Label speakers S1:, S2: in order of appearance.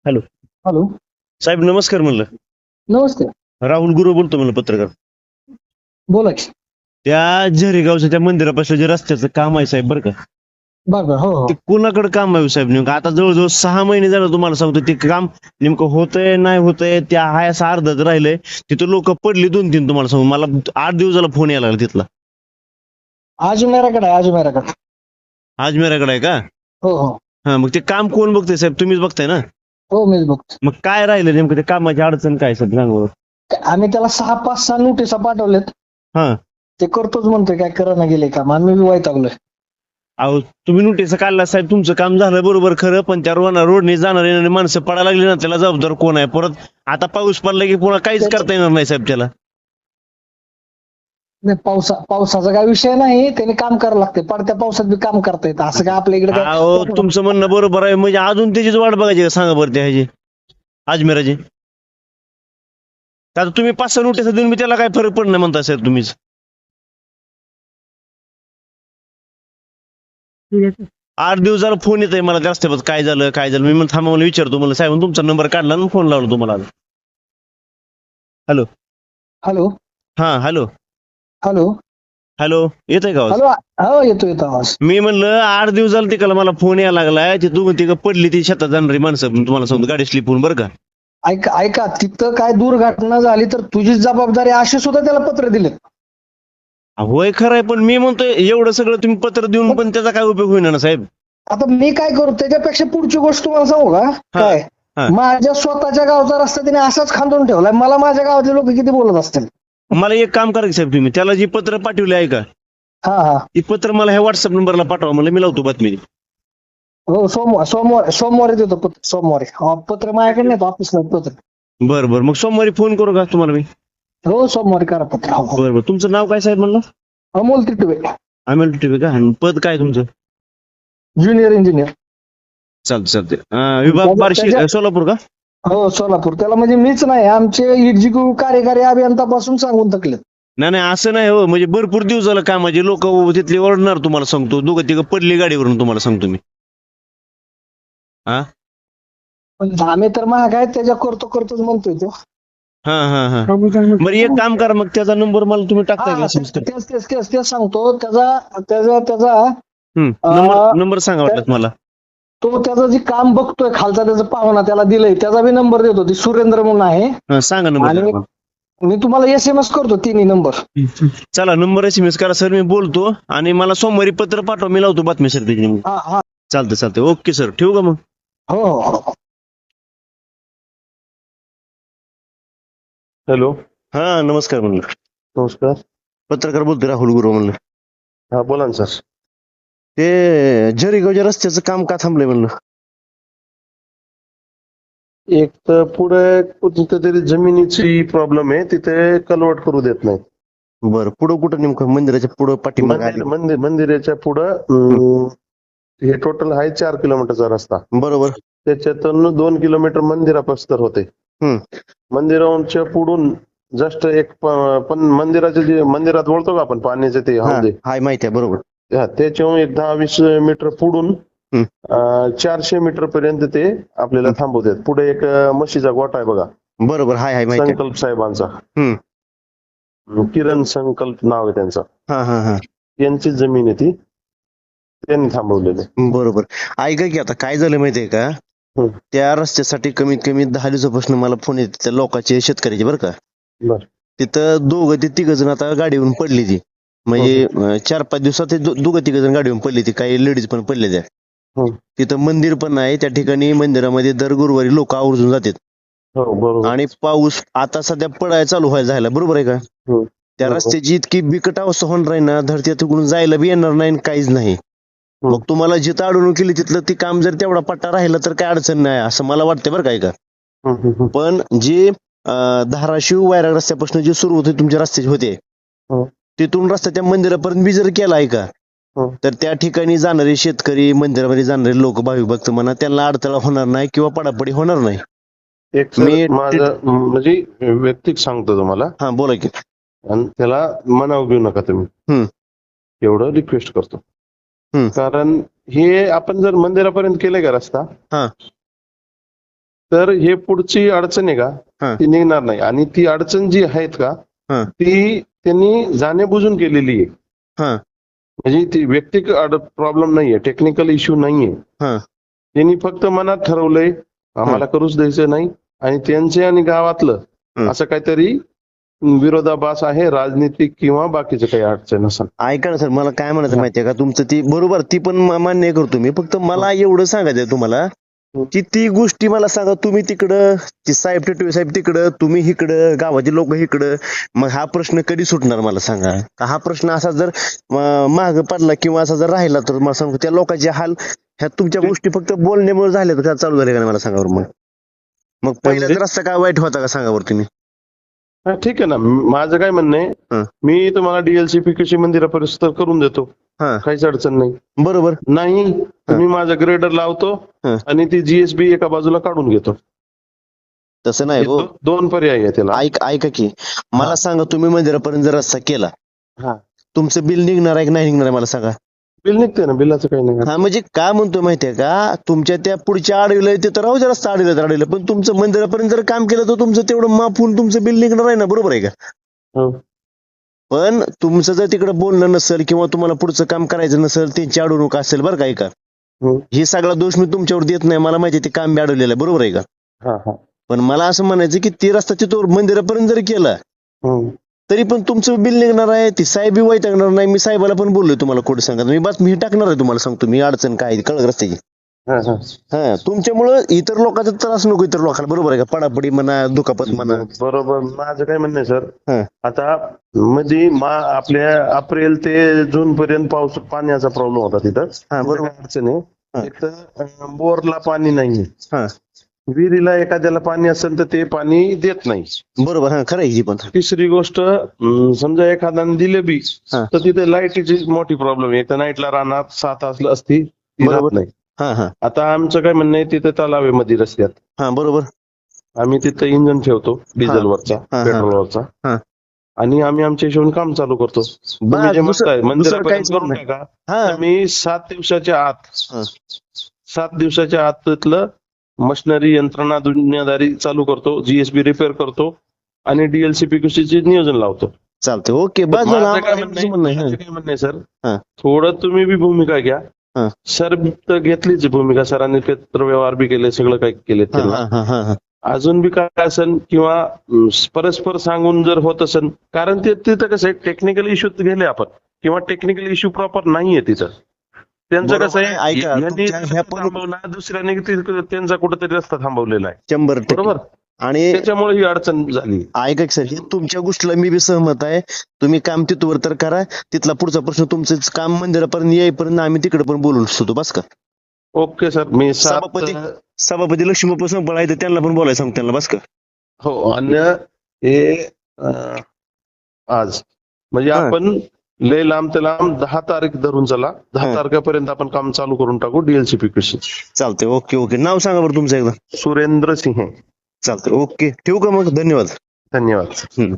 S1: Hello
S2: hello.
S1: साहेब, नमस्कार म्हणलं.
S2: नमस्ते.
S1: राहुल गुरु बोलतो म्हणलं, पत्रकार.
S2: बोला की.
S1: त्या झरेगावच्या त्या मंदिरापासून जे रस्त्याचं काम आहे साहेब, बरं का,
S2: बरं हो हो.
S1: ते कोणाकडे काम आहे साहेब नेमकं? आता जवळजवळ 6 महिने झालं तुम्हाला सांगतो, ते काम नेमकं होतंय नाही होतंय, त्या हाय असं अर्धच राहिलंय. तिथं लोक पडली 2-3, तुम्हाला सांगू. मला 8 दिवस झाला फोन यायला लागला तिथला.
S2: अजमेराकडे आहे, अजमेराकडे.
S1: अजमेराकडे आहे का?
S2: हो हो.
S1: हा, मग ते काम कोण बघतंय साहेब? तुम्हीच बघताय ना?
S2: हो मीच बघतो.
S1: मग काय राहिलं नेमकं? ते कामाची अडचण काय साहेब, सांगा बरं.
S2: आम्ही त्याला 6-5-6 नोटिसा पाठवलेत.
S1: हा,
S2: ते करतोच म्हणतोय, काय करा गेले काम. आम्ही बी वैतागलोय.
S1: अहो तुम्ही नोटीस काढला साहेब, तुमचं काम झालं बरोबर खरं, पण त्या रोडने जाणार येणारी माणसं पडायला लागली ना, त्याला जबाबदार कोण आहे? परत आता पाऊस पडला की पुन्हा काहीच करता येणार नाही साहेब त्याला.
S2: नाही, पावसाचा काय विषय नाही, त्याने काम करावं लागते. पडत्या पावसात बी काम करता येतं, असं काय आपल्या इकडे
S1: अहो तुमचं म्हणणं बरोबर आहे, म्हणजे अजून त्याचीच वाट बघायची का? सांगा बरं त्या ह्याची, अजमेराची. आता तुम्ही 5-6 नोटीस देऊन मी त्याला काय फरक पडणार म्हणता साहेब तुम्हीच? 8 दिवस झाला फोन येत आहे मला त्या रस्त्यावर, काय झालं काय झालं. मी म्हणून थांबा, मला विचारतो. मला साहेब तुमचा नंबर काढला ना, फोन लावला तुम्हाला. हॅलो.
S2: हॅलो.
S1: हा, हॅलो
S2: हॅलो.
S1: हॅलो, येत आहे का आवाज?
S2: हॅलो. हो येतो आवाज.
S1: मी म्हणलं 8 दिवस झालं तिकडला मला फोन यायला लागलाय. ते दोघं तिघं पडली ती शेतात जाणारी माणसं, तुम्हाला सांगतो, गाडी स्लिप होऊन, बरं का.
S2: ऐका तिथं काय दुर्घटना झाली तर तुझी जबाबदारी, असे सुद्धा त्याला पत्र दिले.
S1: होय खरं आहे, पण मी म्हणतोय एवढं सगळं तुम्ही पत्र देऊन पण त्याचा काय उपयोग होईना ना साहेब?
S2: आता मी काय करू? त्याच्यापेक्षा पुढची गोष्ट तुम्हाला सांगू का? काय
S1: हा.
S2: माझ्या स्वतःच्या गावचा रस्ता त्याने असाच खांदून ठेवलाय. मला माझ्या गावातले लोक किती बोलत असतील.
S1: मला एक काम करा की साहेब, तुम्ही त्याला जी पत्र पाठवली आहे का,
S2: हा हा.
S1: ती पत्र मला ह्या व्हॉट्सअप नंबरला पाठवा, मला मी लावतो बातमी.
S2: हो, सोमवारी देतो पत्र. सोमवारी पत्र माझ्याकडे नाही, ऑफिसला पत्र.
S1: बरं बरं, मग सोमवारी फोन करू का तुम्हाला मी?
S2: हो, सोमवारी करा पत्र. हो, हो.
S1: बरं बरं. तुमचं नाव काय साहेब म्हणलं?
S2: अमोल तिटवे,
S1: अमोल टिटवे का? आणि पद काय तुमचं?
S2: Junior engineer.
S1: चालते. विभाग बार्शी, सोलापूर का?
S2: हो, सोलापूर. त्याला म्हणजे मीच नाही, आमचे एक्झिक्युटिव्ह कार्यकारी अभियंतापासून सांगून थकले.
S1: नाही असं नाही हो, म्हणजे भरपूर दिवस झालं कामाचे, लोक तिथले ओरडणार तुम्हाला सांगतो. दोघं तिघं पडली गाडीवरून, तुम्हाला सांगतो मी. हा
S2: पण आम्ही तर महाग आहेत, त्याच्या करतोच म्हणतोय तो.
S1: हा. बरं, एक काम करा, मग त्याचा नंबर मला तुम्ही टाकताय का?
S2: तेच सांगतो. त्याचा
S1: नंबर सांगा वाटलं मला.
S2: तो त्याचं जे काम बघतोय खालचा, त्याचा पाहुणा त्याला दिलंय, त्याचा बी नंबर देतो. ती सुरेंद्र म्हणून आहे.
S1: सांगा नंबर.
S2: आणि मी तुम्हाला SMS करतो तिन्ही नंबर.
S1: चला, नंबर SMS करा सर, मी बोलतो. आणि मला सोमवारी पत्र पाठवा, मी लावतो बातमी सर त्याची.
S2: हा.
S1: चालतंय. ओके सर, ठेवू का मग?
S2: हो.
S3: हॅलो.
S1: हा, नमस्कार म्हणलं.
S3: नमस्कार.
S1: पत्रकार बोलतोय, राहुल गुरु म्हणलं.
S3: हा बोला ना सर.
S1: ते झरेगावच्या रस्त्याचं काम का थांबलंय म्हणलं?
S3: एक तर पुढे कुठं तरी जमिनीची प्रॉब्लेम आहे, तिथे कन्वर्ट करू देत नाही.
S1: बरं, पुढं कुठं नेमकं? मंदिराच्या पुढं पाठीमागे?
S3: मंदिराच्या पुढं हे टोटल आहे 4 किलोमीटरचा रस्ता.
S1: बरोबर.
S3: त्याच्यातून 2 किलोमीटर मंदिरापासून होते. मंदिराच्या पुढून जस्ट एक पण मंदिराचे जे मंदिरात बोलतो का आपण, पाण्याचे ते हौदे,
S1: हाय माहिती आहे, बरोबर.
S3: त्याच्याहून एक 10-20 मीटर पुढून 400 मीटर पर्यंत ते आपल्याला थांबवतात. पुढे एक म्हशीचा गोठा आहे बघा.
S1: बरोबर, हाय माहिती.
S3: संकल्प साहेबांचा, किरण संकल्प नाव आहे त्यांचं.
S1: हा.
S3: त्यांची जमीन आहे ती, त्यांनी थांबवलेली.
S1: बरोबर. ऐका की, आता काय झालं माहितीये का, त्या रस्त्यासाठी कमीत कमी 10 दिवसापासून मला फोन येते त्या लोकांचे, शेतकऱ्याचे, बरं का. तिथं दोघं ते तिघ जण आता गाडीवरून पडली ती, म्हणजे 4-5 दिवसात ते दोघं तिघ जण गाडीवरून पडली ती. काही लेडीज पण पडले त्या. तिथं मंदिर पण नाही त्या ठिकाणी. मंदिरामध्ये दर गुरुवारी लोक आवर्जून जातात. आणि पाऊस आता सध्या पडायला चालू व्हायला झाला, बरोबर आहे का. त्या रस्त्याची इतकी बिकट अवस्था होणार आहे ना, धरती तिकडून जायला बी येणार नाही, काहीच नाही. मग तुम्हाला जिथं अडवणूक केली तिथलं ते काम जर तेवढा पट्टा राहिला तर काय अडचण नाही, असं मला वाटतं, बरं काय का. पण जे धाराशिव वैराग रस्त्यापासून जे सुरू होते तुमच्या रस्त्याचे होते, तिथून रस्ता त्या मंदिरापर्यंत बी जर केला आहे का, तर त्या ठिकाणी जाणारे शेतकरी, मंदिरामध्ये जाणारे लोक, भाविक भक्त म्हणा, त्यांना अडथळा होणार नाही किंवा पडापडी होणार नाही.
S3: मी माझं म्हणजे व्यक्तिक सांगतो तुम्हाला.
S1: हा, बोला की.
S3: आणि त्याला मनाव घेऊ नका तुम्ही, एवढं रिक्वेस्ट करतो. कारण हे आपण जर मंदिरापर्यंत केलंय का रस्ता, तर हे पुढची अडचण आहे
S1: हा.
S3: का ती निघणार नाही. आणि ती अडचण जी आहेत का
S1: हा.
S3: ती त्यांनी जाणीवबुजून केलेली आहे.
S1: हा.
S3: म्हणजे ती व्यक्तिगत प्रॉब्लेम नाहीये, टेक्निकल इश्यू नाहीये.
S1: हा.
S3: त्यांनी फक्त मनात ठरवलंय आम्हाला करूच द्यायचं नाही, आणि त्यांचे आणि गावातलं असं काहीतरी विरोधाभास आहे, राजनीतिक किंवा बाकीचं काही अडचण असेल.
S1: ऐका ना सर, मला काय म्हणायचं माहितीये का, तुमचं ती बरोबर, ती पण मान्य करतो मी. फक्त मला एवढं सांगायचंय तुम्हाला की ती गोष्टी मला सांगा, तुम्ही तिकडं, ती साहेब टिटवे साहेब तिकडं, तुम्ही इकडं, गावाचे लोक इकडं, मग हा प्रश्न कधी सुटणार मला सांगा. हा प्रश्न असा जर माग पडला किंवा असा जर राहिला तर मला सांगतो त्या लोकांचे हाल ह्या तुमच्या गोष्टी फक्त बोलण्यामुळे झाल्या तर चालू झाले का नाही मला सांगा बरं. मग पहिला जर रस्ता काय वाईट होता का सांगा बरं तुम्ही.
S3: हा, ठीक आहे ना. माझं काय म्हणणं आहे, मी तुम्हाला डीएलसी पीकेसी मंदिरापर्यंत करून देतो,
S1: हा,
S3: काहीच अडचण नाही.
S1: बरोबर.
S3: नाही तुम्ही माझा ग्रेडर लावतो आणि ती जीएसबी एका बाजूला काढून घेतो.
S1: तसं नाही हो,
S3: दोन पर्याय आहे त्याला.
S1: ऐका की मला सांगा, तुम्ही मंदिरापर्यंत जर रस्ता केला, तुमचं बिल निघणार आहे की नाही निघणार आहे मला सांगा.
S3: बिल निघते ना, बिलाचं काही नाही.
S1: हा, म्हणजे काय म्हणतो माहितीये का, तुमच्या त्या पुढच्या आडवीला ते तर राहू द्या, रस्ता आडवीला तर आडवीला, पण तुमचं मंदिरापर्यंत जर काम केलं तर तुमचं तेवढं माफ होऊन तुमचं बिल निघणार आहे ना, बरोबर आहे का.
S3: हो.
S1: पण तुमचं जर तिकडे बोलणं नसेल किंवा तुम्हाला पुढचं काम करायचं नसेल, त्यांची अडवणूक असेल बरं का, ऐका, ही सगळा दोष मी तुमच्यावर देत नाही, मला माहिती ते काम बी अडवलेलं आहे, बरोबर आहे का. पण मला असं म्हणायचं की ती रस्ता तिथं मंदिरापर्यंत जर केला तरी पण तुमचं बिल निघणार आहे, ती साहेब वैतागणार नाही. मी साहेबाला पण बोललोय तुम्हाला खोटं सांगा, मी बातमी टाकणार आहे तुम्हाला, सांगतो मी अडचण काय कळत रस्त्याची. हा, तुमच्यामुळं इतर लोकांचा त्रास नको इतर लोकांना, बरोबर आहे का, पडापडी म्हणा, दुखापत म्हणा.
S3: बरोबर. माझं काय म्हणणं आहे सर, आता मध्ये आपल्या एप्रिल ते जून पर्यंत पाण्याचा प्रॉब्लेम होता तिथं. बरोबर. अडचण आहे, एक तर बोरला पाणी नाहीये, विहिरीला एखाद्याला पाणी असेल तर ते पाणी देत नाही.
S1: बरोबर. हा, खरं आहे. पण
S3: तिसरी गोष्ट, समजा एखाद्याने दिले बी तर तिथे लाईटीची मोठी प्रॉब्लेम आहे. एक तर नाईटला राहणार 7 असलं असती, ती राहत नाही. आता आमचं काय म्हणणं आहे, तिथे तलाव आहे मध्ये रस्त्यात.
S1: हा, बरोबर.
S3: आम्ही तिथं इंजन ठेवतो डिझेलवरचा, पेट्रोलवरचा, आणि आम्ही आमच्या हिशोबाने काम चालू करतो. तुम्ही जे म्हणताय मंदिरापर्यंत करून टाका, मी 7 दिवसाच्या आत तिथलं मशिनरी, यंत्रणा, दुनियादारी चालू करतो, जीएसबी रिपेअर करतो आणि डीएलसी पीक्यूसीचे नियोजन लावतो.
S1: चालते. ओके.
S3: माझं काय म्हणणं आहे सर, थोडं तुम्ही बी भूमिका घ्या. सर तर घेतलीच भूमिका, सरांनी पत्रव्यवहार बी केले, सगळं काही केले. अजून बी काय असेल किंवा परस्पर सांगून जर होत असेल, कारण ते तिथं कसं आहे, टेक्निकल इश्यू गेले आपण, किंवा टेक्निकल इश्यू प्रॉपर नाहीये तिथं. त्यांचं कसं आहे, थांबवणार दुसऱ्याने त्यांचा कुठेतरी रस्ता थांबवलेला आहे.
S1: 100%
S3: बरोबर. आणि त्याच्यामुळे ही अडचण झाली.
S1: ऐका सर, हे तुमच्या गोष्टीला मी बी सहमत आहे. तुम्ही काम तिथवर तर करा, तिथला पुढचा प्रश्न तुमचं काम मंदिरापर्यंत येईपर्यंत आम्ही तिकडे पण बोलून सुद्धा, बस का.
S3: Okay sir. मी
S1: सभापती लक्ष्मीप्पा संपळ आहे, त्यांना पण बोलायला सांग त्यांना, बस का.
S3: हो. आणि हे आज म्हणजे आपण लय लांब ते लांब 10 तारीख धरून चला, 10 तारखेपर्यंत आपण काम चालू करून टाकू डीएलसी पीक्यूसी.
S1: चालतंय. ओके. ओके. नाव सांगा बरं तुमचं एकदा.
S3: सुरेंद्र सिंह.
S1: चालतंय. ओके. ठेवू का मग. धन्यवाद.
S3: धन्यवाद.